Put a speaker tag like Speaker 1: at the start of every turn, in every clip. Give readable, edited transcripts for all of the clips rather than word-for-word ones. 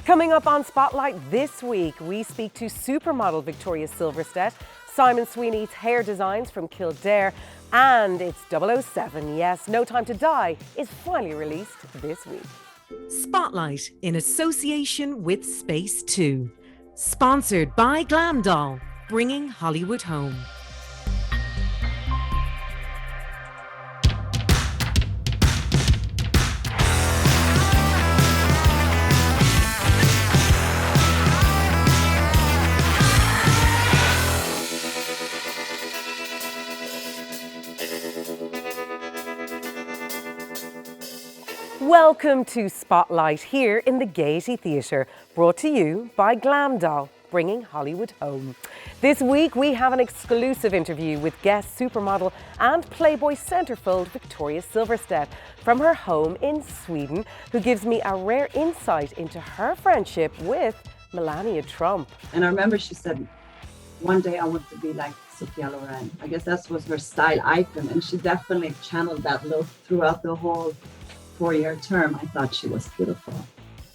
Speaker 1: Coming up on Spotlight this week, we speak to supermodel Victoria Silverstedt, Simon Sweeney's hair designs from Kildare, and it's 007. Yes, No Time to Die is finally released this week.
Speaker 2: Spotlight in association with Space 2. Sponsored by Glam Doll, bringing Hollywood home.
Speaker 1: Welcome to Spotlight here in the Gaiety Theatre, brought to you by Glam Doll, bringing Hollywood home. This week we have an exclusive interview with guest supermodel and Playboy centerfold Victoria Silverstedt from her home in Sweden, who gives me a rare insight into her friendship with Melania Trump.
Speaker 3: And I remember she said, one day I want to be like Sophia Loren. I guess that was her style icon, and she definitely channeled that look throughout the whole 4-year term. I thought she was beautiful.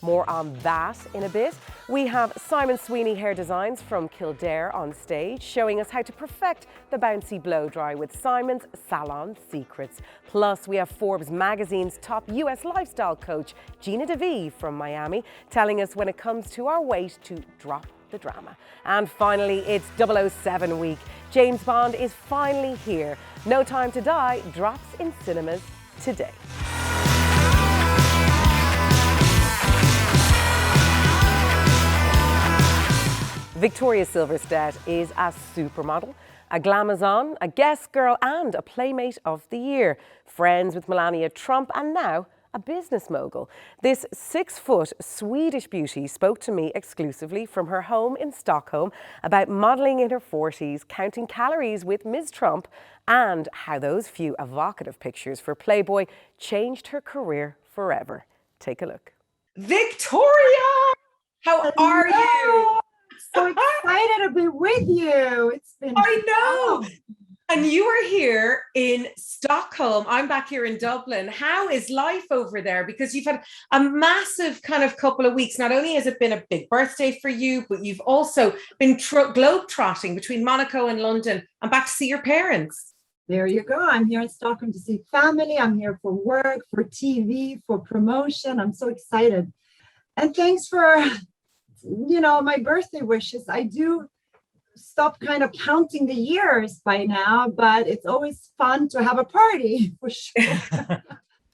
Speaker 1: More on that in a bit. We have Simon Sweeney hair designs from Kildare on stage, showing us how to perfect the bouncy blow dry with Simon's salon secrets. Plus, we have Forbes magazine's top US lifestyle coach, Gina DeVee from Miami, telling us when it comes to our weight to drop the drama. And finally, it's 007 week. James Bond is finally here. No Time to Die drops in cinemas today. Victoria Silverstedt is a supermodel, a glamazon, a guest girl and a Playmate of the Year. Friends with Melania Trump and now a business mogul. This 6-foot Swedish beauty spoke to me exclusively from her home in Stockholm about modelling in her 40s, counting calories with Ms. Trump, and how those few evocative pictures for Playboy changed her career forever. Take a look.
Speaker 4: Victoria, how are you?
Speaker 3: So excited to be with you. It's been
Speaker 4: I know. And you are here in Stockholm. I'm back here in Dublin. How is life over there? Because you've had a massive kind of couple of weeks. Not only has it been a big birthday for you, but you've also been globe-trotting between Monaco and London and back to see your parents.
Speaker 3: There you go. I'm here in Stockholm to see family. I'm here for work, for TV, for promotion. I'm so excited. And thanks for my birthday wishes. I do stop kind of counting the years by now, but it's always fun to have a party for sure.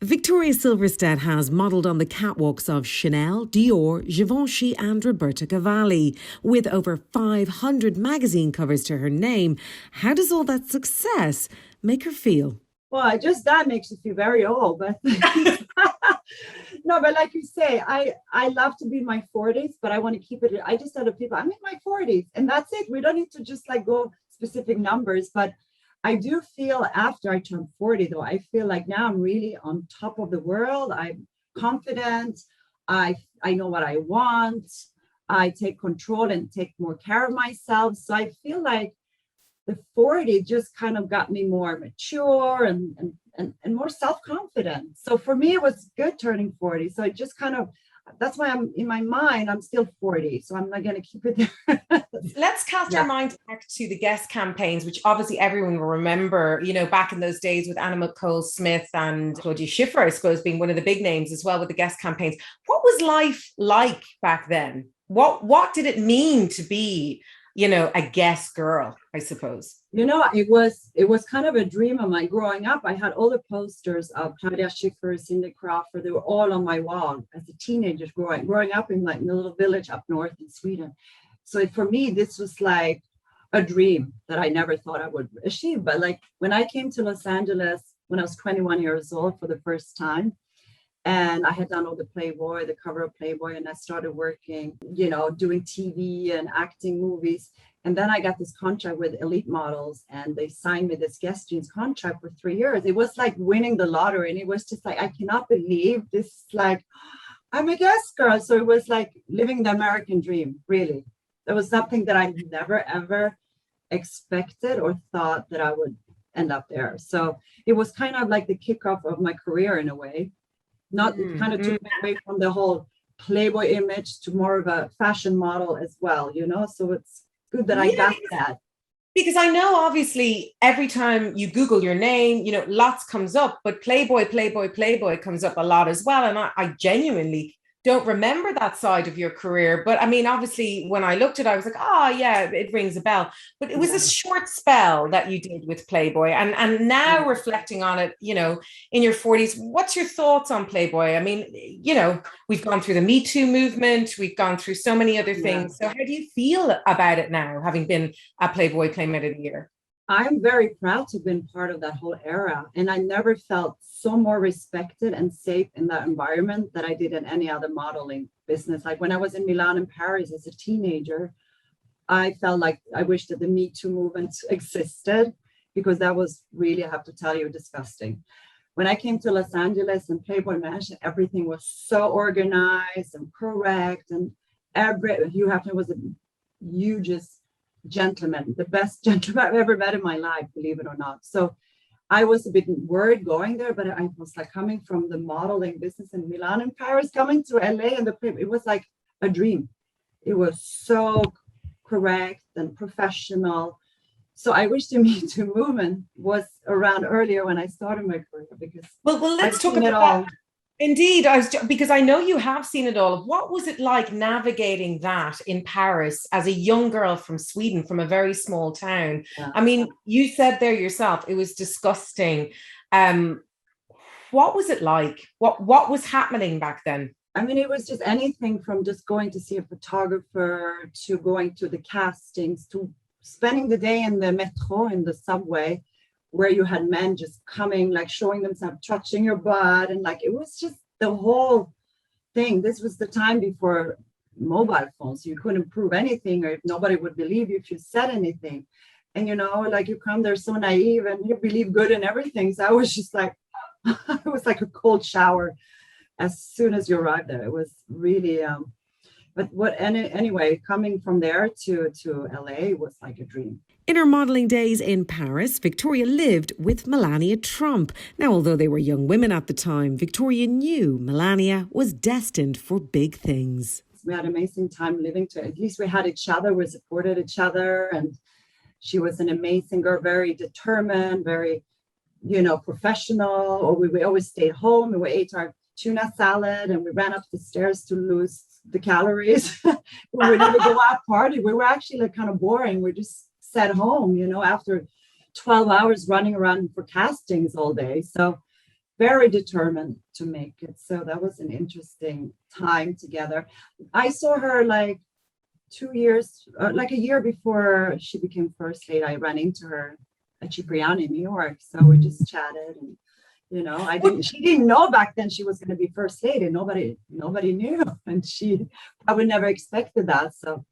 Speaker 2: Victoria Silverstedt has modelled on the catwalks of Chanel, Dior, Givenchy and Roberto Cavalli. With over 500 magazine covers to her name, how does all that success make her feel?
Speaker 3: Well, just that makes you feel very old, but no, but like you say, I love to be in my 40s, but I want to keep it. I just tell the people I'm in my 40s and that's it. We don't need to just like go specific numbers, but I do feel after I turn 40, though, I feel like now I'm really on top of the world. I'm confident. I know what I want. I take control and take more care of myself. So I feel like the 40 just kind of got me more mature and more self-confident. So for me, it was good turning 40. So it just kind of, that's why I'm in my mind, I'm still 40. So I'm not going to keep it there.
Speaker 4: Let's cast our mind back to the guest campaigns, which obviously everyone will remember, back in those days with Anna Nicole Smith and Claudia Schiffer, I suppose, being one of the big names as well with the guest campaigns. What was life like back then? What did it mean to be a guest girl, I suppose?
Speaker 3: It was kind of a dream of mine growing up. I had all the posters of Claudia Schiffer, Cindy Crawford. They were all on my wall as a teenager growing up in like a little village up north in Sweden. So for me, this was like a dream that I never thought I would achieve. But like when I came to Los Angeles when I was 21 years old for the first time, and I had done all the Playboy, the cover of Playboy, and I started working, doing TV and acting movies. And then I got this contract with Elite Models and they signed me this guest jeans contract for 3 years. It was like winning the lottery. And it was just like, I cannot believe this, like, I'm a guest girl. So it was like living the American dream, really. That was something that I never, ever expected or thought that I would end up there. So it was kind of like the kickoff of my career in a way. Not kind of took me away from the whole Playboy image to more of a fashion model as well, you know? So it's good that I
Speaker 4: Yeah,
Speaker 3: got that.
Speaker 4: because I know obviously every time you Google your name, lots comes up, but Playboy, Playboy, Playboy comes up a lot as well. And I genuinely don't remember that side of your career. But I mean, obviously, when I looked at it, I was like, oh, yeah, it rings a bell. But it was a
Speaker 3: Yeah.
Speaker 4: short spell that you did with Playboy. And now
Speaker 3: Yeah.
Speaker 4: reflecting on it, in your 40s, what's your thoughts on Playboy? I mean, we've gone through the Me Too movement, we've gone through so many other things. So how do you feel about it now, having been a Playboy Playmate of the Year?
Speaker 3: I'm very proud to have been part of that whole era. And I never felt so more respected and safe in that environment that I did in any other modeling business. Like when I was in Milan and Paris as a teenager, I felt like I wish that the Me Too movement existed, because that was really, I have to tell you, disgusting. When I came to Los Angeles and Playboy Mansion, everything was so organized and correct. And Hugh Hefner was the hugest gentleman, the best gentleman I've ever met in my life, believe it or not. So I was a bit worried going there, but I was like coming from the modeling business in Milan and Paris, coming to LA, and it was like a dream. It was so correct and professional. So I wish the Me Too movement was around earlier when I started my career, because
Speaker 4: well let's
Speaker 3: I've
Speaker 4: talk
Speaker 3: seen it
Speaker 4: about
Speaker 3: all.
Speaker 4: that. Indeed, because I know you have seen it all. What was it like navigating that in Paris as a young girl from Sweden, from a very small town?
Speaker 3: Yeah.
Speaker 4: I mean, you said there yourself, it was disgusting. What was it like? What was happening back then?
Speaker 3: I mean, it was just anything from just going to see a photographer to going to the castings to spending the day in the metro, in the subway, where you had men just coming, like showing themselves, touching your butt. And like, it was just the whole thing. This was the time before mobile phones. You couldn't prove anything, or if nobody would believe you if you said anything. And, like you come there so naive and you believe good in everything. So I was just like, it was like a cold shower as soon as you arrived there. It was really, anyway, coming from there to LA was like a dream.
Speaker 2: In her modelling days in Paris, Victoria lived with Melania Trump. Now, although they were young women at the time, Victoria knew Melania was destined for big things.
Speaker 3: We had an amazing time living together. At least we had each other, we supported each other. And she was an amazing girl, very determined, very, professional. Or we always stayed home and we ate our tuna salad and we ran up the stairs to lose the calories. We would never go out party. We were actually like kind of boring. We just sat home, after 12 hours running around for castings all day. So very determined to make it. So that was an interesting time together. I saw her like 2 years, like a year before she became first lady. I ran into her at Cipriani in New York. So we just chatted and she didn't know back then she was going to be first lady. Nobody knew. And she probably never expected that. So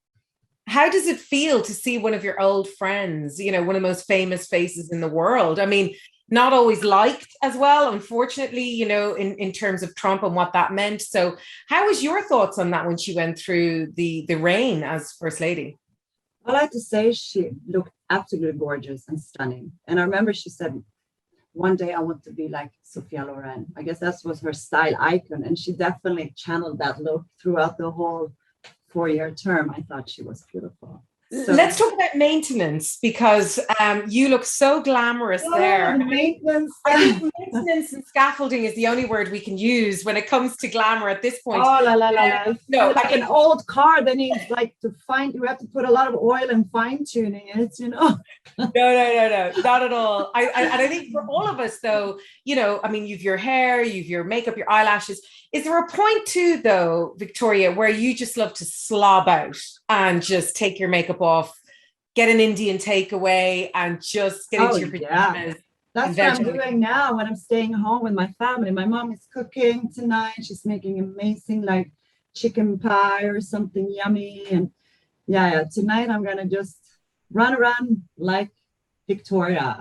Speaker 4: how does it feel to see one of your old friends, one of the most famous faces in the world? I mean, not always liked as well, unfortunately, in terms of Trump and what that meant. So how was your thoughts on that when she went through the reign as first lady?
Speaker 3: I like to say she looked absolutely gorgeous and stunning. And I remember she said, one day I want to be like Sophia Loren. I guess that was her style icon. And she definitely channeled that look throughout the whole 4-year term. I thought she was beautiful. So,
Speaker 4: let's talk about maintenance, because you look so glamorous there.
Speaker 3: Maintenance.
Speaker 4: I think maintenance and scaffolding is the only word we can use when it comes to glamour at this point.
Speaker 3: Oh, la la la la.
Speaker 4: No,
Speaker 3: like an old car that needs like you have to put a lot of oil and fine tuning it, No,
Speaker 4: not at all. And I think for all of us though, I mean, you've your hair, you've your makeup, your eyelashes. Is there a point too though, Victoria, where you just love to slob out and just take your makeup off, get an Indian takeaway and just get into your pajamas?
Speaker 3: Yeah. That's what I'm doing now when I'm staying home with my family. My mom is cooking tonight. She's making amazing like chicken pie or something yummy. And yeah, tonight I'm going to just run around like Victoria.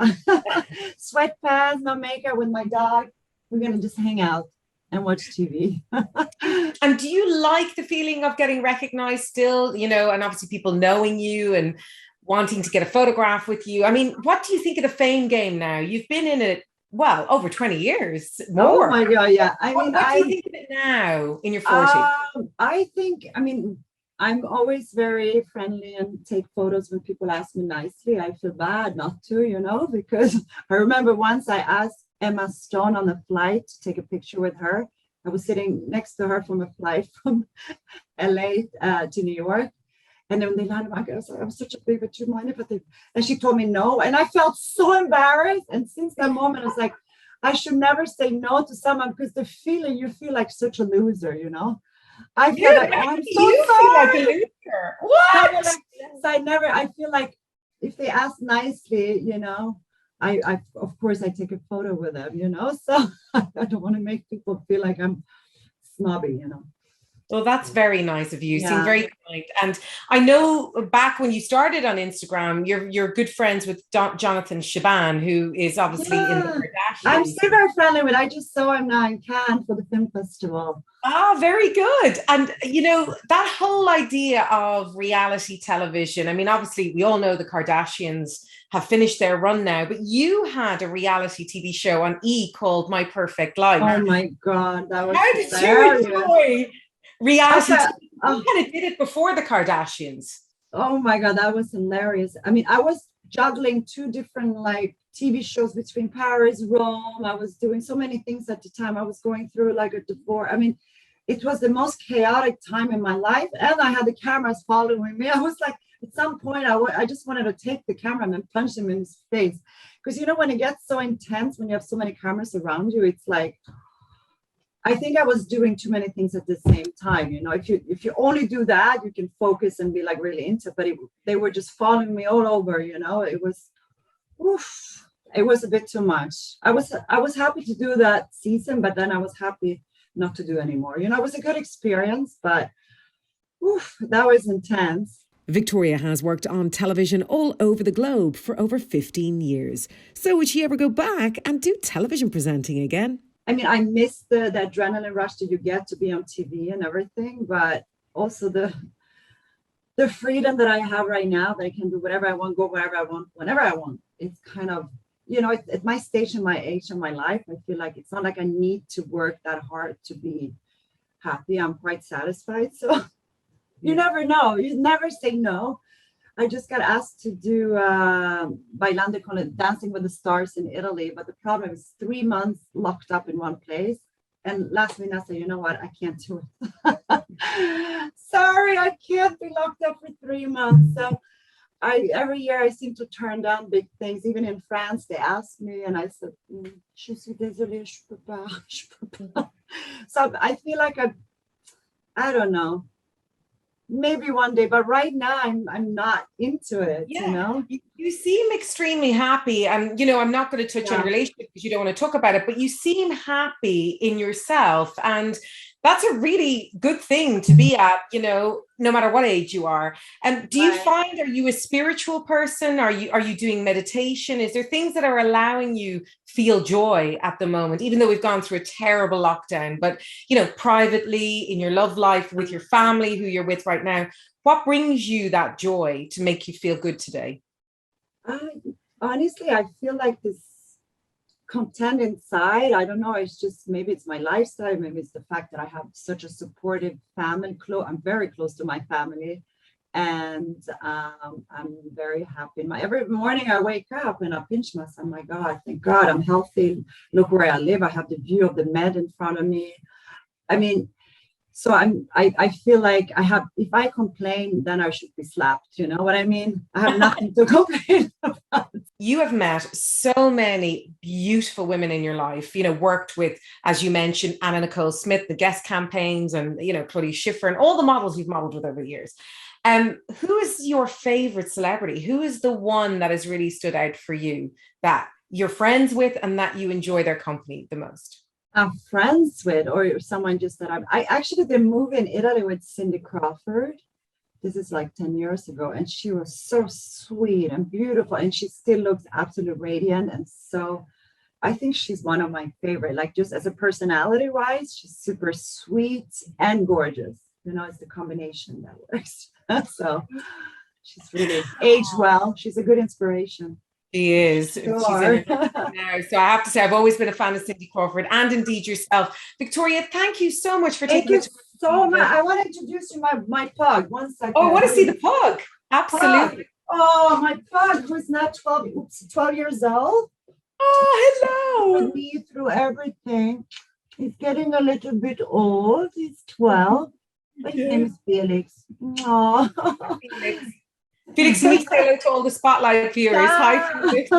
Speaker 3: Sweatpants, no makeup with my dog. We're going to just hang out and watch TV.
Speaker 4: And do you like the feeling of getting recognized still, and obviously people knowing you and wanting to get a photograph with you? I mean, what do you think of the fame game now? You've been in it well, over 20 years
Speaker 3: Oh
Speaker 4: more.
Speaker 3: my God, yeah.
Speaker 4: What do you think of it now in your 40s?
Speaker 3: I think, I'm always very friendly and take photos when people ask me nicely. I feel bad not to, because I remember once I asked Emma Stone on a flight to take a picture with her. I was sitting next to her from a flight from LA to New York. And then they landed back. I was like, I'm such a big, but do you mind if I think? And she told me no. And I felt so embarrassed. And since that moment, I was like, I should never say no to someone because the feeling you feel like such a loser, I feel like, oh, I'm so
Speaker 4: You feel like a
Speaker 3: sorry.
Speaker 4: loser. What?
Speaker 3: So I feel like if they ask nicely, I of course I take a photo with them, so I don't want to make people feel like I'm snobby.
Speaker 4: Well, that's very nice of you. You seem
Speaker 3: Yeah.
Speaker 4: very kind. And I know back when you started on Instagram, you're good friends with Jonathan Shaban, who is obviously in the
Speaker 3: Yeah. I'm
Speaker 4: Kardashians.
Speaker 3: still very friendly with. I just saw him now in Cannes for the film festival.
Speaker 4: Ah, very good. And that whole idea of reality television. I mean, obviously, we all know the Kardashians have finished their run now, but you had a reality TV show on E called My Perfect Life.
Speaker 3: Oh my God, that was
Speaker 4: How did
Speaker 3: hilarious.
Speaker 4: you enjoy reality
Speaker 3: I
Speaker 4: TV? You kind of did it before the Kardashians.
Speaker 3: Oh my God, that was hilarious. I was juggling two different like TV shows between Paris, Rome. I was doing so many things at the time. I was going through like a divorce. It was the most chaotic time in my life. And I had the cameras following me. I was like, at some point, I just wanted to take the camera and punch him in his face. Because when it gets so intense, when you have so many cameras around you, it's like, I think I was doing too many things at the same time. If you only do that, you can focus and be like really into it. But they were just following me all over. It was, oof, it was a bit too much. I was happy to do that season, but then I was happy not to do anymore. It was a good experience, but oof, that was intense.
Speaker 2: Victoria has worked on television all over the globe for over 15 years. So would she ever go back and do television presenting again?
Speaker 3: I miss the adrenaline rush that you get to be on TV and everything, but also the freedom that I have right now, that I can do whatever I want, go wherever I want, whenever I want. It's kind of, at my stage in my age in my life, I feel like it's not like I need to work that hard to be happy. I'm quite satisfied. So you never know. You never say no. I just got asked to do Bailando con Dancing with the Stars in Italy, but the problem is 3 months locked up in one place. And last minute I said, you know what, I can't do it. Sorry, I can't be locked up for 3 months. So every year I seem to turn down big things. Even in France, they asked me, and I said, je suis désolée, je peux pas. So I feel like I don't know. Maybe one day, but right now I'm not into it.
Speaker 4: Yeah. You seem extremely happy, and I'm not going to touch on relationships because you don't want to talk about it, but you seem happy in yourself, and that's a really good thing to be at, no matter what age you are. And do you find, are you a spiritual person? Are you doing meditation? Is there things that are allowing you feel joy at the moment, even though we've gone through a terrible lockdown, but, privately in your love life with your family, who you're with right now, what brings you that joy to make you feel good today?
Speaker 3: Honestly, I feel like this content inside. I don't know. It's just, maybe it's my lifestyle. Maybe it's the fact that I have such a supportive family. I'm very close to my family, and I'm very happy. Every morning I wake up and I pinch myself. My God, thank God I'm healthy. Look where I live. I have the view of the Med in front of me. So I feel like if I complain, then I should be slapped. You know what I mean? I have nothing to complain about.
Speaker 4: You have met so many beautiful women in your life, worked with, as you mentioned, Anna Nicole Smith, the Guess campaigns, and, Claudia Schiffer, and all the models you've modeled with over the years. Who is your favorite celebrity? Who is the one that has really stood out for you, that you're friends with and that you enjoy their company the most?
Speaker 3: I'm friends with, or someone just that I actually did a movie in Italy with Cindy Crawford. This is like 10 years ago. And she was so sweet and beautiful. And she still looks absolutely radiant. And so I think she's one of my favorite, like just as a personality wise, she's super sweet and gorgeous. It's the combination that works. So she's really aged well. She's a good inspiration.
Speaker 4: She is. She's
Speaker 3: Sure.
Speaker 4: in it now. So I have to say, I've always been a fan of Cindy Crawford and indeed yourself. Victoria, thank you so much for
Speaker 3: Thank
Speaker 4: taking
Speaker 3: you
Speaker 4: the time.
Speaker 3: so much. I want to introduce you my pug. 1 second.
Speaker 4: Oh, I want to see the pug. Absolutely.
Speaker 3: Oh, my pug who's now 12 years old.
Speaker 4: Oh, hello.
Speaker 3: With me through everything. He's getting a little bit old. He's 12. But his name is Felix. Oh.
Speaker 4: Felix. Felix, can we say hello to all the Spotlight viewers? Hi, Felix.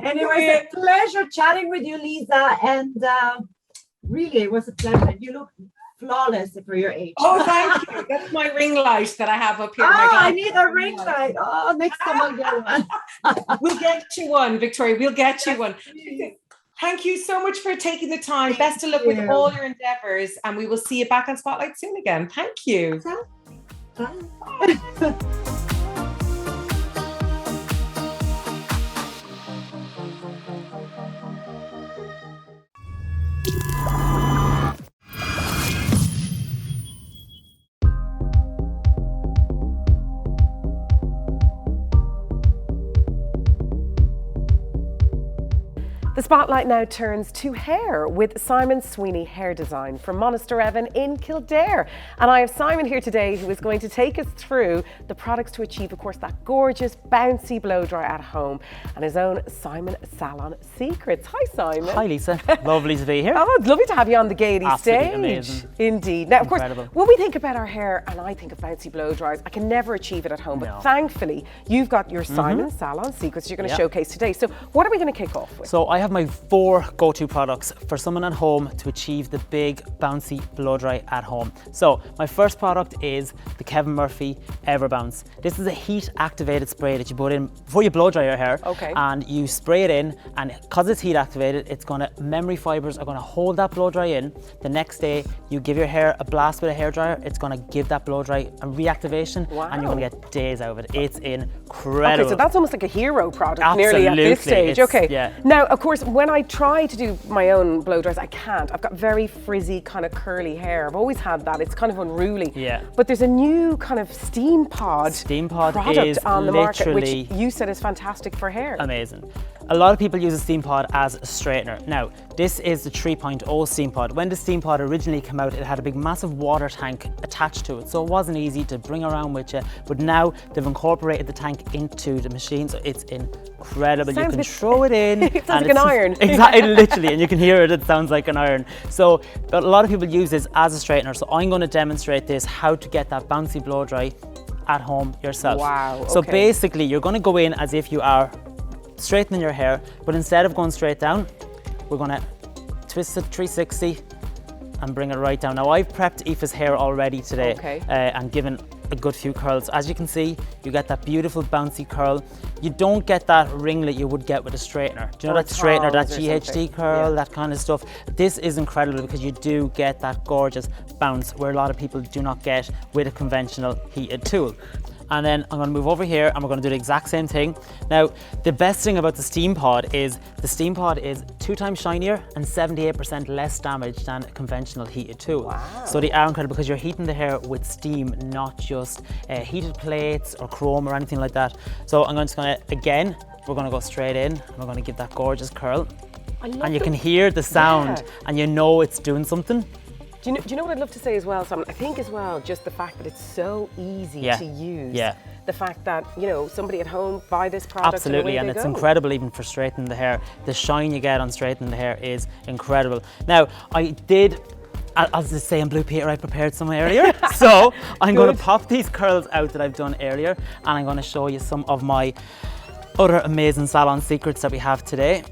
Speaker 3: Anyway, it's a pleasure chatting with you, Lisa. And really, it was a pleasure. You look flawless for your age.
Speaker 4: Oh, thank you. That's my ring light that I have up here.
Speaker 3: Oh,
Speaker 4: My
Speaker 3: I
Speaker 4: glass.
Speaker 3: need a ring light. Oh, next time I'll get one.
Speaker 4: We'll get you one, Victoria. We'll get you one.
Speaker 3: Please.
Speaker 4: Thank you so much for taking the time.
Speaker 3: Thank
Speaker 4: Best of luck with
Speaker 3: you.
Speaker 4: all your endeavors, and we will see you back on Spotlight soon again. Thank you.
Speaker 3: Bye.
Speaker 1: The spotlight now turns to hair with Simon Sweeney Hair Design from Monasterevan in Kildare. And I have Simon here today who is going to take us through the products to achieve, of course, that gorgeous, bouncy blow dry at home and his own Simon Salon Secrets. Hi, Simon.
Speaker 5: Hi, Lisa. Lovely to be here.
Speaker 1: Oh, it's lovely to have you on the Gaiety
Speaker 5: Absolutely
Speaker 1: stage.
Speaker 5: amazing.
Speaker 1: Indeed. Now, of course,
Speaker 5: Incredible.
Speaker 1: when we think about our hair and I think of bouncy blow dries, I can never achieve it at home. But
Speaker 5: No.
Speaker 1: thankfully, you've got your Simon Salon Secrets you're going to
Speaker 5: Yeah.
Speaker 1: showcase today. So what are we going to kick off with?
Speaker 5: So I have my 4 go-to products for someone at home to achieve the big bouncy blow dry at home. So my first product is the Kevin Murphy Everbounce. This is a heat activated spray that you put in before you blow dry your hair.
Speaker 1: Okay.
Speaker 5: And you spray it in, and because it's heat activated, it's gonna, memory fibers are gonna hold that blow dry in. The next day you give your hair a blast with a hairdryer, it's gonna give that blow dry a reactivation, and you're gonna get days out of it. It's incredible.
Speaker 1: Okay, so that's almost like a hero product nearly at this
Speaker 5: Absolutely.
Speaker 1: stage.
Speaker 5: It's-
Speaker 1: Okay.
Speaker 5: yeah.
Speaker 1: Now, of course, when I try to do my own blow dries, I can't. I've got very frizzy, kind of curly hair. I've always had that. It's kind of unruly.
Speaker 5: Yeah.
Speaker 1: But there's a new kind of steam pod, product
Speaker 5: is
Speaker 1: on the market,
Speaker 5: literally
Speaker 1: which you said is fantastic for hair.
Speaker 5: amazing. A lot of people use a steam pod as a straightener. Now, this is the 3.0 steam pod. When the steam pod originally came out, it had a big massive water tank attached to it, so it wasn't easy to bring around with you. But now they've incorporated the tank into the machine, so it's incredible. You
Speaker 1: Sounds a
Speaker 5: can
Speaker 1: bit-
Speaker 5: throw it in.
Speaker 1: It sounds
Speaker 5: and
Speaker 1: like an
Speaker 5: it's-
Speaker 1: iron.
Speaker 5: Exactly, literally, and you can hear it. It sounds like an iron. So, but a lot of people use this as a straightener. So I'm going to demonstrate this, how to get that bouncy blow dry at home yourself.
Speaker 1: Wow,
Speaker 5: So
Speaker 1: okay.
Speaker 5: basically, you're going to go in as if you are straightening your hair, but instead of going straight down, we're gonna twist it 360 and bring it right down. Now I've prepped Aoife's hair already today,
Speaker 1: Okay.
Speaker 5: and given a good few curls. As you can see, you get that beautiful bouncy curl. You don't get that ringlet you would get with a straightener. Do you know
Speaker 1: Or
Speaker 5: that straightener, that
Speaker 1: tongs or
Speaker 5: GHD
Speaker 1: something.
Speaker 5: curl,
Speaker 1: Yeah.
Speaker 5: that kind of stuff? This is incredible because you do get that gorgeous bounce where a lot of people do not get with a conventional heated tool. And then I'm gonna move over here and we're gonna do the exact same thing. Now, the best thing about the steam pod is the steam pod is 2 times shinier and 78% less damage than a conventional heated tool.
Speaker 1: Wow.
Speaker 5: So they are incredible because you're heating the hair with steam, not just heated plates or chrome or anything like that. So I'm just gonna, again, we're gonna go straight in and we're gonna give that gorgeous curl.
Speaker 1: I love
Speaker 5: And you
Speaker 1: the-
Speaker 5: can hear the sound
Speaker 1: Yeah.
Speaker 5: and you know it's doing something.
Speaker 1: Do you know what I'd love to say as well, Simon? I think as well, just the fact that it's so easy
Speaker 5: Yeah.
Speaker 1: to use.
Speaker 5: Yeah.
Speaker 1: The fact that, you know, somebody at home buy this product
Speaker 5: Absolutely,
Speaker 1: and
Speaker 5: and
Speaker 1: away they
Speaker 5: it's
Speaker 1: go.
Speaker 5: incredible even for straightening the hair. The shine you get on straightening the hair is incredible. Now, I did, as they say in Blue Peter, I prepared some earlier. So I'm going to pop these curls out that I've done earlier, and I'm going to show you some of my other amazing salon secrets that we have today.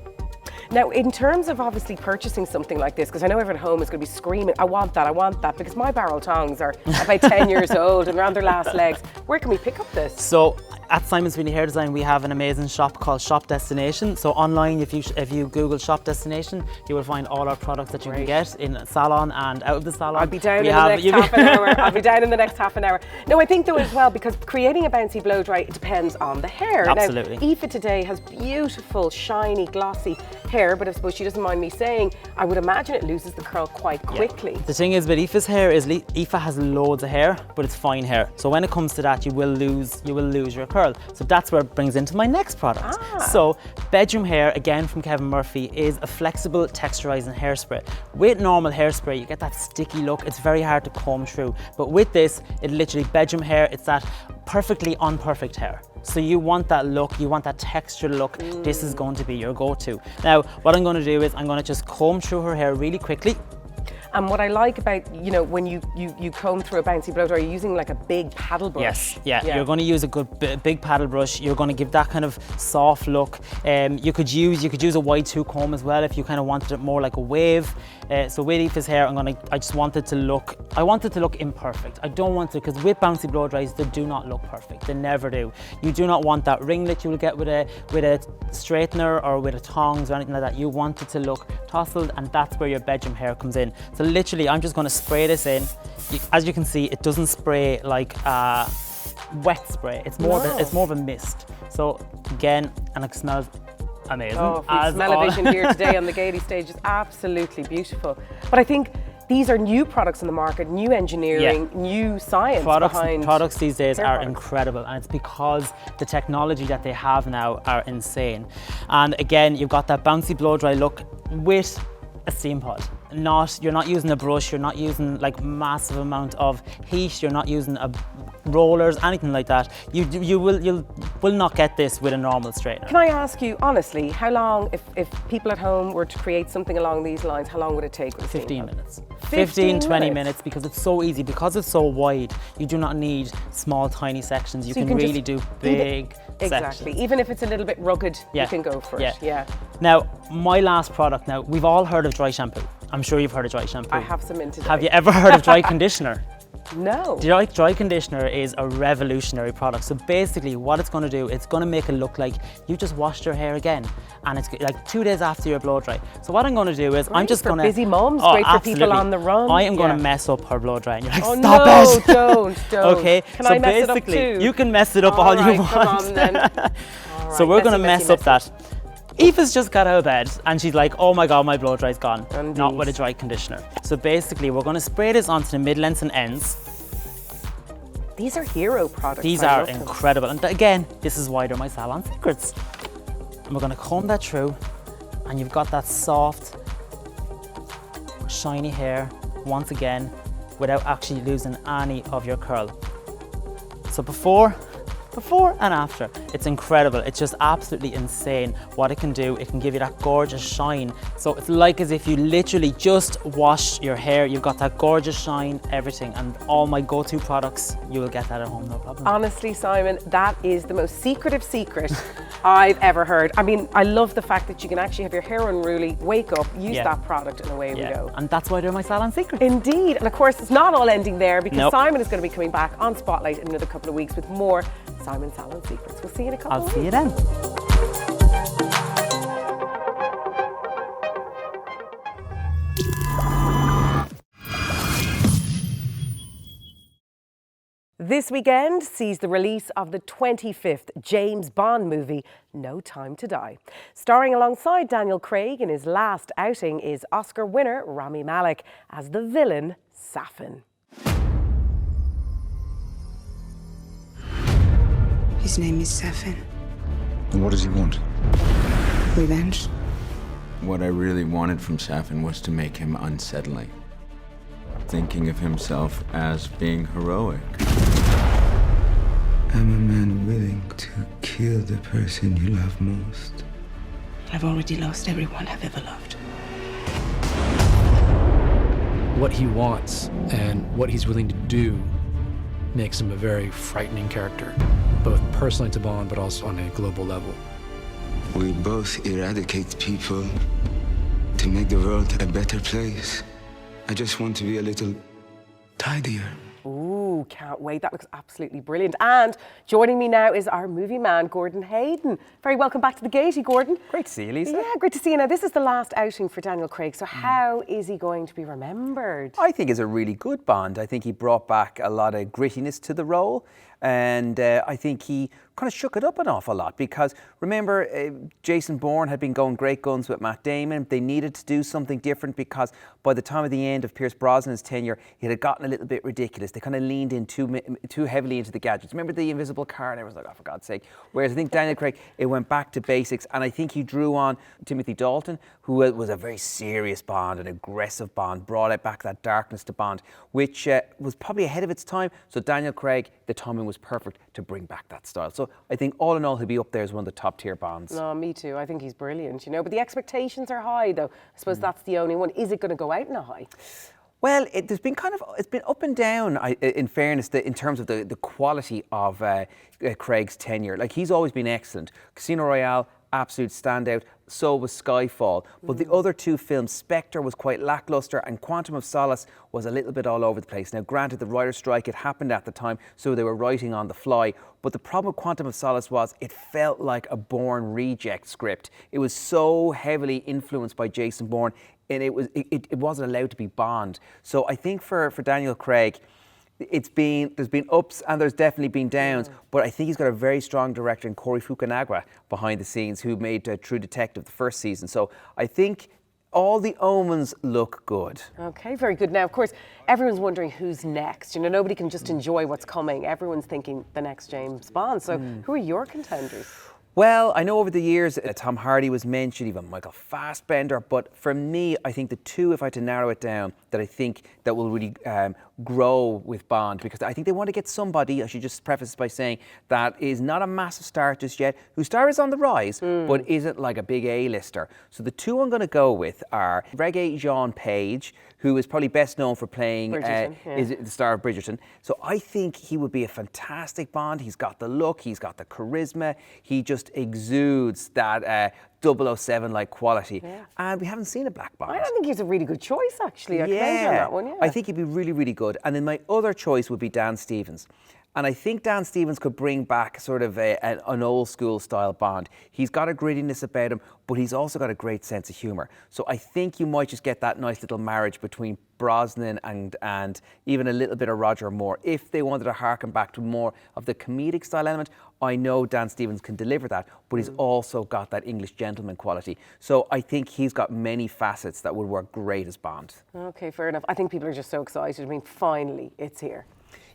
Speaker 1: Now, in terms of obviously purchasing something like this, because I know everyone at home is going to be screaming, I want that, because my barrel tongs are about 10 years old and they're on their last legs. Where can we pick up this?
Speaker 5: So at Simon Sweeney Hair Design, we have an amazing shop called Shop Destination. So online, if you Google Shop Destination, you will find all our products that you can get in a salon and out of the salon.
Speaker 1: I'll be down
Speaker 5: We
Speaker 1: in the
Speaker 5: have-
Speaker 1: next
Speaker 5: you-
Speaker 1: half an hour. I'll be down in the next half an hour. No, I think though as well, because creating a bouncy blow dry, it depends on the hair.
Speaker 5: Absolutely.
Speaker 1: Now, Aoife today has beautiful, shiny, glossy hair, but I suppose she doesn't mind me saying, I would imagine it loses the curl quite quickly.
Speaker 5: The thing is with Aoife's hair is Aoife has loads of hair, but it's fine hair. So when it comes to that, you will lose your curl. curl. So that's where it brings into my next product. So Bedroom Hair, again from Kevin Murphy, is a flexible texturizing hairspray. With normal hairspray, you get that sticky look. It's very hard to comb through. But with this, it literally, Bedroom Hair, it's that perfectly unperfect hair. So you want that look, you want that texture look, this is going to be your go-to. Now, what I'm going to do is I'm going to just comb through her hair really quickly.
Speaker 1: And what I like about, you know, when you comb through a bouncy blow dry, you're using like a big paddle brush.
Speaker 5: Yes, yeah. You're going to use a good big paddle brush. You're going to give that kind of soft look. You could use a Y2 comb as well if you kind of wanted it more like a wave. So with Aoife's hair, I just want it to look imperfect. I don't want it, because with bouncy blow dries, they do not look perfect. They never do. You do not want that ringlet you will get with a straightener or with a tongs or anything like that. You want it to look tousled, and that's where your Bedroom Hair comes in. So literally, I'm just going to spray this in. As you can see, it doesn't spray like wet spray. It's more of a mist. So again, and it smells amazing.
Speaker 1: Oh, the smell-o-vision here today on the Gaiety stage is absolutely beautiful. But I think these are new products in the market, new engineering, new science behind
Speaker 5: products these days are
Speaker 1: products.
Speaker 5: incredible, and it's because the technology that they have now are insane. And again, you've got that bouncy blow dry look with a steam pod. You're not using a brush, you're not using like massive amount of heat, you're not using rollers, anything like that. You will not get this with a normal straightener.
Speaker 1: Can I ask you honestly, how long, if people at home were to create something along these lines, how long would it take?
Speaker 5: 15 minutes.
Speaker 1: 15,
Speaker 5: 20 minutes, because it's so easy, because it's so wide. You do not need small, tiny sections. You
Speaker 1: So
Speaker 5: can really do big
Speaker 1: Exactly.
Speaker 5: sections.
Speaker 1: Even if it's a little bit rugged, you can go for it. Yeah.
Speaker 5: Now, my last product. Now, we've all heard of dry shampoo. I'm sure you've heard of dry shampoo.
Speaker 1: I have some in today.
Speaker 5: Have you ever heard of dry conditioner?
Speaker 1: No.
Speaker 5: Dry conditioner is a revolutionary product. So basically what it's going to do, it's going to make it look like you just washed your hair again, and it's like 2 days after your blow dry. So what I'm going to do is I'm just going to...
Speaker 1: busy mums, great for people on the run.
Speaker 5: I am going to mess up her blow dry, and you're like,
Speaker 1: oh,
Speaker 5: stop
Speaker 1: no,
Speaker 5: it!
Speaker 1: don't.
Speaker 5: Okay,
Speaker 1: Can
Speaker 5: so
Speaker 1: I mess it up
Speaker 5: basically
Speaker 1: too?
Speaker 5: you can mess it up all you want.
Speaker 1: Come on then.
Speaker 5: So we're going to mess up that. Aoife's just got out of bed and she's like, oh my God, my blow dry's gone.
Speaker 1: Indeed.
Speaker 5: Not with a dry conditioner. So basically we're going to spray this onto the mid-lengths and ends.
Speaker 1: These are hero products.
Speaker 5: These
Speaker 1: I
Speaker 5: are
Speaker 1: love them.
Speaker 5: incredible. And again, this is why they're my salon secrets. And we're going to comb that through, and you've got that soft, shiny hair once again without actually losing any of your curl. So before and after, it's incredible. It's just absolutely insane what it can do. It can give you that gorgeous shine. So it's like as if you literally just wash your hair. You've got that gorgeous shine, everything. And all my go-to products, you will get that at home, no problem.
Speaker 1: Honestly, Simon, that is the most secretive secret I've ever heard. I mean, I love the fact that you can actually have your hair unruly, wake up, use that product, and away we go.
Speaker 5: And that's why they're my salon secret.
Speaker 1: Indeed. And of course, it's not all ending there, because
Speaker 5: Nope.
Speaker 1: Simon is going to be coming back on Spotlight in another couple of weeks with more Simon Salon Secrets. We'll see you in a couple
Speaker 5: I'll
Speaker 1: of
Speaker 5: see
Speaker 1: weeks.
Speaker 5: you then.
Speaker 1: This weekend sees the release of the 25th James Bond movie, No Time to Die. Starring alongside Daniel Craig in his last outing is Oscar winner Rami Malek as the villain Safin.
Speaker 6: His name is Safin.
Speaker 7: And what does he want?
Speaker 6: Revenge.
Speaker 7: What I really wanted from Safin was to make him unsettling. Thinking of himself as being heroic. I'm a man willing to kill the person you love most.
Speaker 6: I've already lost everyone I've ever loved.
Speaker 8: What he wants and what he's willing to do makes him a very frightening character, both personally to Bond, but also on a global level.
Speaker 7: We both eradicate people to make the world a better place. I just want to be a little tidier.
Speaker 1: Ooh, can't wait. That looks absolutely brilliant. And joining me now is our movie man, Gordon Hayden. Very welcome back to the Gaiety, Gordon.
Speaker 9: Great to see you, Lisa.
Speaker 1: Yeah, great to see you. Now, this is the last outing for Daniel Craig, so how is he going to be remembered?
Speaker 9: I think it's a really good Bond. I think he brought back a lot of grittiness to the role. And I think he kind of shook it up an awful lot because remember, Jason Bourne had been going great guns with Matt Damon. They needed to do something different because by the time of the end of Pierce Brosnan's tenure, it had gotten a little bit ridiculous. They kind of leaned in too heavily into the gadgets. Remember the invisible car? And everyone's like, oh, for God's sake. Whereas I think Daniel Craig, it went back to basics. And I think he drew on Timothy Dalton, who was a very serious Bond, an aggressive Bond, brought it back that darkness to Bond, which was probably ahead of its time. So Daniel Craig, the timing was perfect to bring back that style. So I think all in all, he'll be up there as one of the top tier Bonds.
Speaker 1: No, me too. I think he's brilliant, you know. But the expectations are high, though. I suppose that's the only one. Is it going to go out in a high?
Speaker 9: Well, it's been up and down, in fairness, in terms of the quality of Craig's tenure. Like, he's always been excellent. Casino Royale, absolute standout. So was Skyfall. But the other two films, Spectre was quite lackluster and Quantum of Solace was a little bit all over the place. Now, granted, the writer's strike, it happened at the time, so they were writing on the fly. But the problem with Quantum of Solace was it felt like a Bourne reject script. It was so heavily influenced by Jason Bourne, and it wasn't allowed to be Bond. So I think for Daniel Craig, there's been ups and there's definitely been downs, but I think he's got a very strong director in Corey Fukunaga behind the scenes, who made True Detective the first season. So I think all the omens look good.
Speaker 1: Okay, very good. Now, of course, everyone's wondering who's next. You know, nobody can just enjoy what's coming. Everyone's thinking the next James Bond. So who are your contenders?
Speaker 9: Well, I know over the years Tom Hardy was mentioned, even Michael Fassbender, but for me, I think the two, if I had to narrow it down, that I think that will really grow with Bond, because I think they want to get somebody, I should just preface this by saying, that is not a massive star just yet, whose star is on the rise, but isn't like a big A-lister. So the two I'm going to go with are Regé-Jean Page, who is probably best known for playing is the star of Bridgerton. So I think he would be a fantastic Bond. He's got the look, he's got the charisma, he just exudes that 007-like quality. Yeah. And we haven't seen a black Bond.
Speaker 1: I think he's a really good choice, actually. I commend you on that one,
Speaker 9: I think he'd be really, really good. And then my other choice would be Dan Stevens. And I think Dan Stevens could bring back sort of an old school style Bond. He's got a grittiness about him, but he's also got a great sense of humour. So I think you might just get that nice little marriage between Brosnan and even a little bit of Roger Moore. If they wanted to harken back to more of the comedic style element, I know Dan Stevens can deliver that, but he's also got that English gentleman quality. So I think he's got many facets that would work great as Bond.
Speaker 1: Okay, fair enough. I think people are just so excited. I mean, finally, it's here.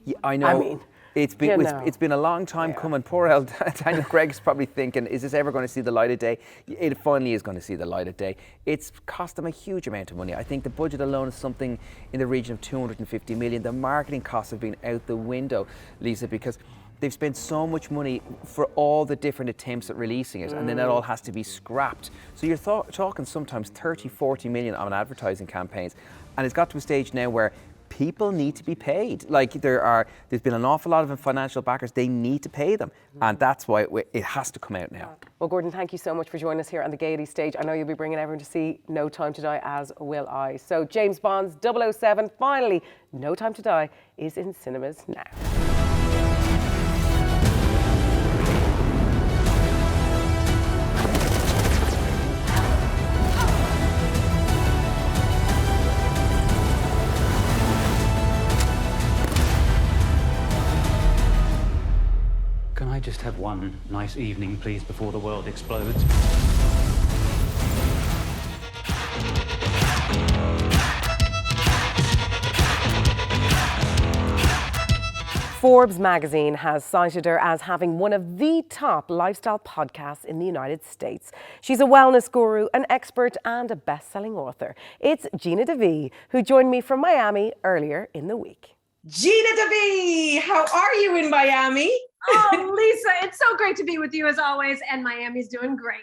Speaker 9: Yeah, I know.
Speaker 1: I mean,
Speaker 9: it's been a long time coming. Poor old Daniel Craig's probably thinking, is this ever going to see the light of day? It finally is going to see the light of day. It's cost them a huge amount of money. I think the budget alone is something in the region of 250 million. The marketing costs have been out the window, Lisa, because they've spent so much money for all the different attempts at releasing it, and then that all has to be scrapped. So you're talking sometimes 30, 40 million on advertising campaigns. And it's got to a stage now where people need to be paid. Like there's been an awful lot of financial backers. They need to pay them, and that's why it has to come out now.
Speaker 1: Well, Gordon, thank you so much for joining us here on the Gaiety stage. I know you'll be bringing everyone to see No Time to Die, as will I. So James Bond's 007, finally, No Time to Die, is in cinemas now.
Speaker 10: Can I just have one nice evening, please, before the world explodes?
Speaker 1: Forbes magazine has cited her as having one of the top lifestyle podcasts in the United States. She's a wellness guru, an expert, and a best-selling author. It's Gina DeVee, who joined me from Miami earlier in the week.
Speaker 4: Gina DeVee, how are you in Miami?
Speaker 11: Oh, Lisa, it's so great to be with you as always, and Miami's doing great.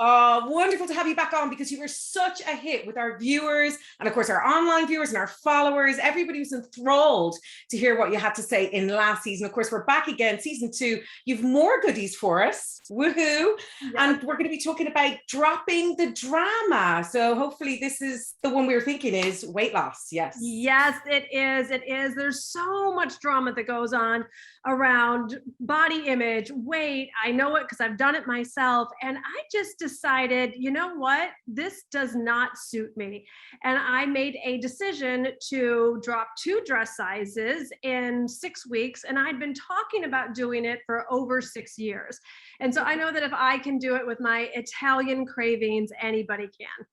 Speaker 4: Wonderful to have you back on, because you were such a hit with our viewers and of course our online viewers and our followers. Everybody was enthralled to hear what you had to say in last season. Of course, we're back again, season 2. You've more goodies for us. Woohoo. Yes. And we're going to be talking about dropping the drama. So hopefully this is the one we were thinking is weight loss. Yes.
Speaker 11: Yes, it is. It is. There's so much drama that goes on around body image, weight. I know it because I've done it myself. And I just decided, you know what, this does not suit me. And I made a decision to drop 2 dress sizes in 6 weeks. And I'd been talking about doing it for over 6 years. And so I know that if I can do it with my Italian cravings, anybody can.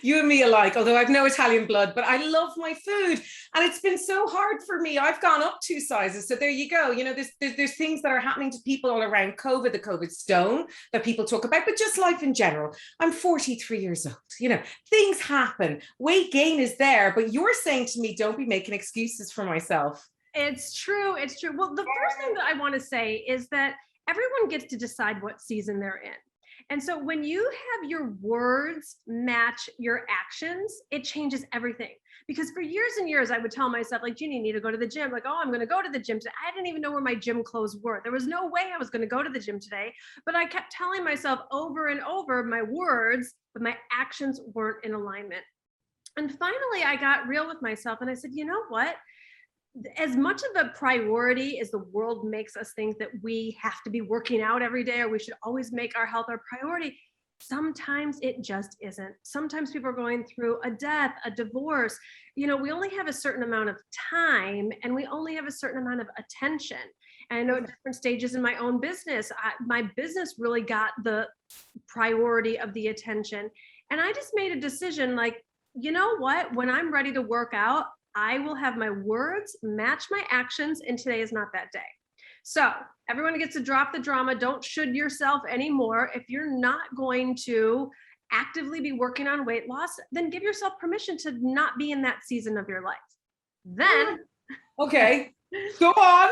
Speaker 4: You and me alike, although I've no Italian blood, but I love my food. And it's been so hard for me. I've gone up 2 sizes. So there you go. You know, there's things that are happening to people all around COVID, the COVID stone that people talk about, but just life in general. I'm 43 years old. You know, things happen. Weight gain is there, but you're saying to me, don't be making excuses for myself.
Speaker 11: It's true. It's true. Well, the first thing that I want to say is that everyone gets to decide what season they're in. And so when you have your words match your actions, it changes everything. Because for years and years, I would tell myself, like, Jeannie, you need to go to the gym. Like, oh, I'm going to go to the gym today. I didn't even know where my gym clothes were. There was no way I was going to go to the gym today. But I kept telling myself over and over my words, but my actions weren't in alignment. And finally, I got real with myself and I said, you know what? As much of a priority as the world makes us think that we have to be working out every day or we should always make our health our priority, sometimes it just isn't. Sometimes people are going through a death, a divorce. You know, we only have a certain amount of time and we only have a certain amount of attention. And I know at different stages in my own business, my business really got the priority of the attention. And I just made a decision like, you know what, when I'm ready to work out, I will have my words match my actions, and today is not that day. So everyone gets to drop the drama. Don't should yourself anymore. If you're not going to actively be working on weight loss, then give yourself permission to not be in that season of your life. Then,
Speaker 4: okay, go on.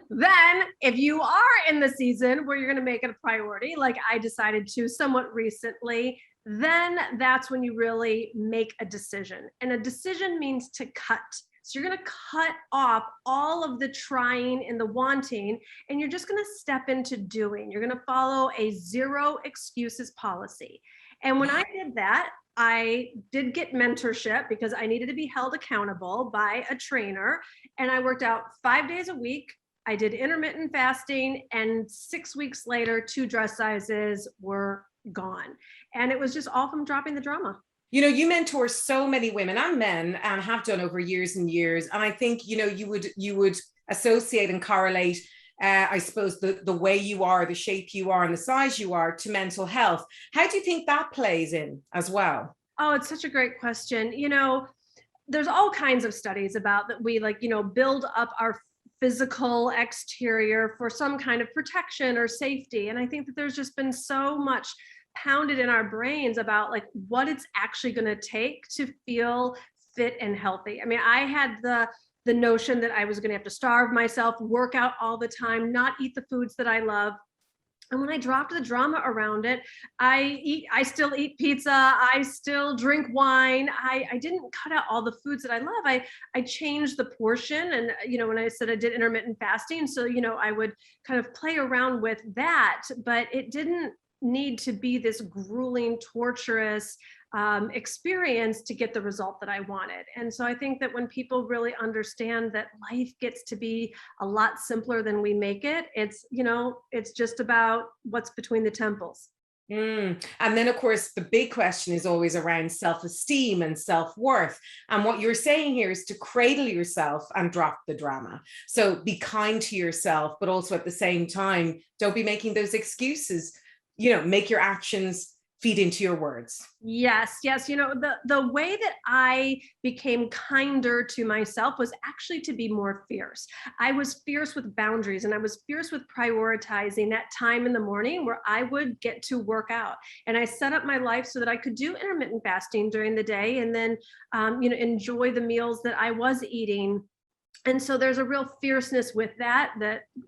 Speaker 11: Then if you are in the season where you're going to make it a priority, like I decided to somewhat recently, then that's when you really make a decision. And a decision means to cut. So you're going to cut off all of the trying and the wanting, and you're just going to step into doing. You're going to follow a 0 excuses policy. And when I did that, I did get mentorship because I needed to be held accountable by a trainer. And I worked out 5 days a week. I did intermittent fasting, and 6 weeks later, 2 dress sizes were gone. And it was just all from dropping the drama.
Speaker 4: You know, you mentor so many women and men and have done over years and years. And I think, you know, you would associate and correlate, I suppose, the way you are, the shape you are and the size you are to mental health. How do you think that plays in as well?
Speaker 11: Oh, it's such a great question. You know, there's all kinds of studies about that we build up our physical exterior for some kind of protection or safety. And I think that there's just been so much pounded in our brains about like what it's actually going to take to feel fit and healthy. I mean, I had the notion that I was going to have to starve myself, work out all the time, not eat the foods that I love. And when I dropped the drama around it, I still eat pizza. I still drink wine. I didn't cut out all the foods that I love. I changed the portion. And, you know, when I said I did intermittent fasting, so, you know, I would kind of play around with that, but it didn't need to be this grueling, torturous experience to get the result that I wanted. And so I think that when people really understand that life gets to be a lot simpler than we make it, it's, you know, it's just about what's between the temples.
Speaker 4: And then, of course, the big question is always around self-esteem and self-worth. And what you're saying here is to cradle yourself and drop the drama. So be kind to yourself, but also at the same time, don't be making those excuses. You know, make your actions feed into your words.
Speaker 11: Yes. You know, the way that I became kinder to myself was actually to be more fierce. I was fierce with boundaries, and I was fierce with prioritizing that time in the morning where I would get to work out. And I set up my life so that I could do intermittent fasting during the day and then, you know, enjoy the meals that I was eating. And so there's a real fierceness with that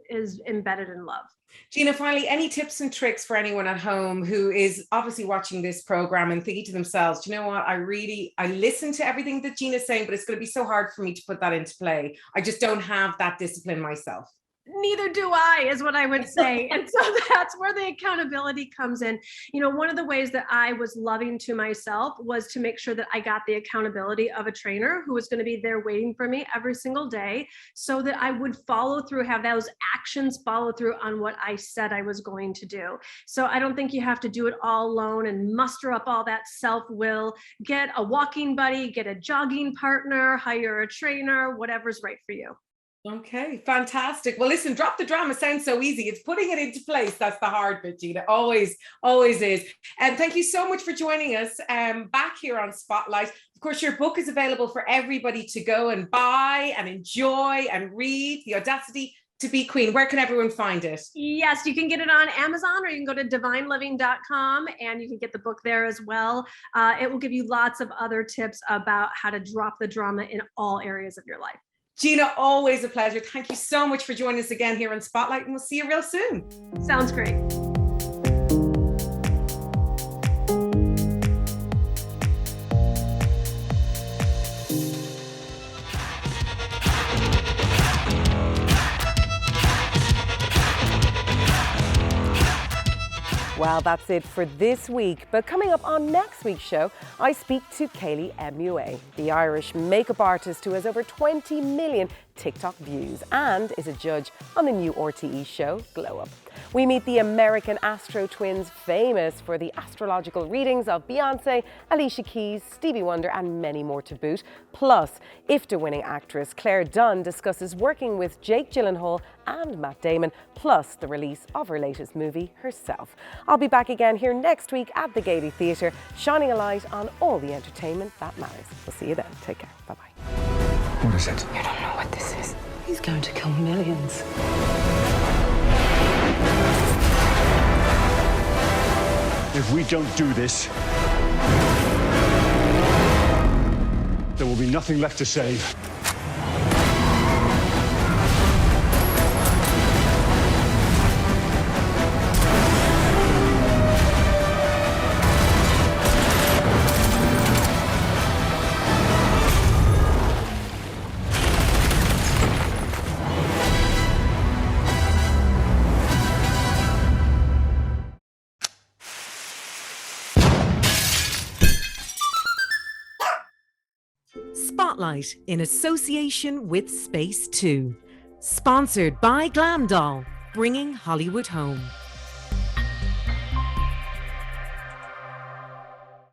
Speaker 11: is embedded in love.
Speaker 4: Gina, finally, any tips and tricks for anyone at home who is obviously watching this program and thinking to themselves, you know what, I listen to everything that Gina's saying, but it's going to be so hard for me to put that into play. I just don't have that discipline myself.
Speaker 11: Neither do I, is what I would say. And so that's where the accountability comes in. One of the ways that I was loving to myself was to make sure that I got the accountability of a trainer who was going to be there waiting for me every single day, so that I would follow through, have those actions follow through on what I said I was going to do. So I don't think you have to do it all alone and muster up all that self-will. Get a walking buddy, get a jogging partner, hire a trainer, whatever's right for you.
Speaker 4: Okay, fantastic. Well, listen, drop the drama sounds so easy. It's putting it into place. That's the hard bit, Gina. Always is. And thank you so much for joining us back here on Spotlight. Of course, your book is available for everybody to go and buy and enjoy and read, The Audacity to Be Queen. Where can everyone find it?
Speaker 11: Yes, you can get it on Amazon, or you can go to divineliving.com and you can get the book there as well. It will give you lots of other tips about how to drop the drama in all areas of your life.
Speaker 4: Gina, always a pleasure. Thank you so much for joining us again here on Spotlight, and we'll see you real soon.
Speaker 11: Sounds great.
Speaker 1: Well, that's it for this week. But coming up on next week's show, I speak to Kaylee MUA, the Irish makeup artist who has over 20 million TikTok views and is a judge on the new RTE show, Glow Up. We meet the American Astro twins, famous for the astrological readings of Beyonce, Alicia Keys, Stevie Wonder, and many more to boot. Plus, IFTA-winning actress Claire Dunn discusses working with Jake Gyllenhaal and Matt Damon, plus the release of her latest movie herself. I'll be back again here next week at the Gaiety Theatre, shining a light on all the entertainment that matters. We'll see you then. Take care. Bye-bye.
Speaker 7: What is it?
Speaker 6: You don't know what this is. He's going to kill millions.
Speaker 12: If we don't do this, there will be nothing left to save.
Speaker 2: Spotlight in association with Space 2. Sponsored by Glam Doll, bringing Hollywood home.